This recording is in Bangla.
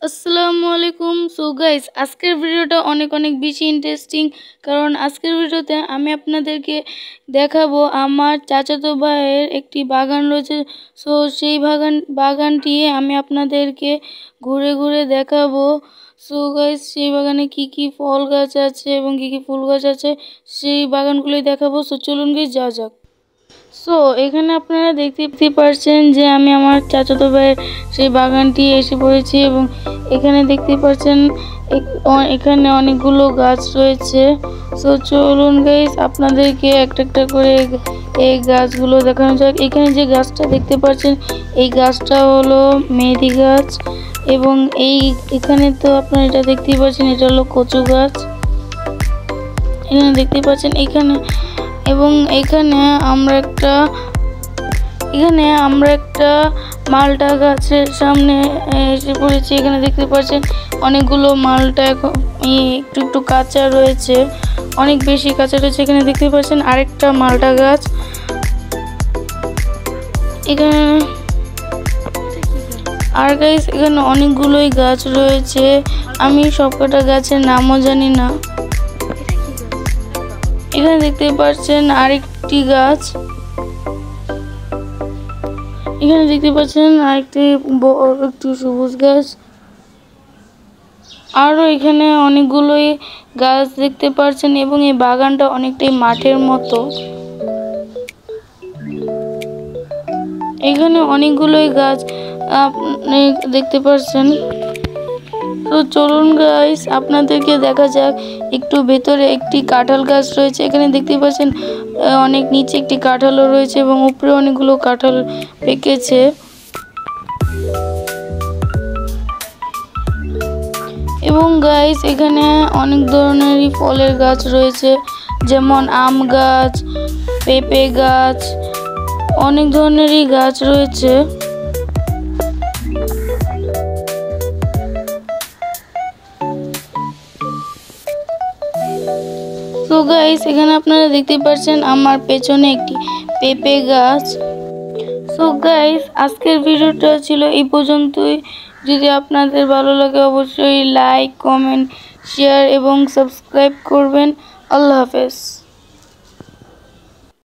আসসালামু আলাইকুম। সো গাইস, আজকের ভিডিওটা অনেক বেশি ইন্টারেস্টিং, কারণ আজকের ভিডিওতে আমি আপনাদেরকে দেখাবো আমার চাচাতো ভাইয়ের একটি বাগান রয়েছে। সো সেই বাগানটি আমি আপনাদেরকে ঘুরে ঘুরে দেখাবো। সো গাইস, সেই বাগানে কি ফল গাছ আছে এবং কি ফুল গাছ আছে সেই বাগানগুলোই দেখাবো। সো চলুন গাইস, যাওয়া যাক। সো এখানে আপনারা দেখতে পাচ্ছেন যে আমি আমার চাচাতো ভাইয়ের সেই বাগানটি এসে পড়েছি এবং এখানে দেখতে পাচ্ছেন এখানে অনেকগুলো গাছ রয়েছে। সো চলুন গাইস, আপনাদেরকে একটা করে এই গাছগুলো দেখানো যাক। এখানে যে গাছটা দেখতে পাচ্ছেন এই গাছটা হলো মেহেদি গাছ এবং এখানে তো আপনারা এটা দেখতেই পাচ্ছেন, এটা হলো কচু গাছ। এখানে দেখতে পাচ্ছেন এবং এখানে আমরা একটা মালটা গাছের সামনে এসে পড়েছি। এখানে দেখতে পাচ্ছেন অনেকগুলো মালটা একটু কাঁচা রয়েছে, অনেক বেশি কাঁচা রয়েছে। এখানে দেখতে পাচ্ছেন আরেকটা মালটা গাছ। এখানে আর গাইস এখানে অনেকগুলোই গাছ রয়েছে, আমি সবকটা গাছের নামও জানি না। এখানে দেখতে পাচ্ছেন আরেকটি গাছ, এখানে দেখতে পাচ্ছেন আরেকটি একটু সবুজ গাছ। আরও এখানে অনেকগুলোই গাছ দেখতে পাচ্ছেন এবং এই বাগানটা অনেকটাই মাঠের মতো। এখানে অনেকগুলোই গাছ আপনি দেখতে পাচ্ছেন। তো চলুন গাইস, আপনাদেরকে দেখা যাক একটু ভেতরে একটি কাঁঠাল গাছ রয়েছে। এখানে দেখতে পাচ্ছেন অনেক নিচে একটি কাঁঠালও রয়েছে এবং উপরে অনেকগুলো কাঁঠাল পেকেছে। এবং গাইস এখানে অনেক ধরনেরই ফলের গাছ রয়েছে, যেমন আম গাছ, পেঁপে গাছ, অনেক ধরনেরই গাছ রয়েছে। তো গাইস এখানে আপনারা দেখতে পাচ্ছেন আমার পেছনে একটি পেঁপে গাছ। সো গাইস, আজকের ভিডিওটা ছিল এই পর্যন্তই। যদি আপনাদের ভালো লাগে অবশ্যই লাইক, কমেন্ট, শেয়ার এবং সাবস্ক্রাইব করবেন। আল্লাহ হাফেজ।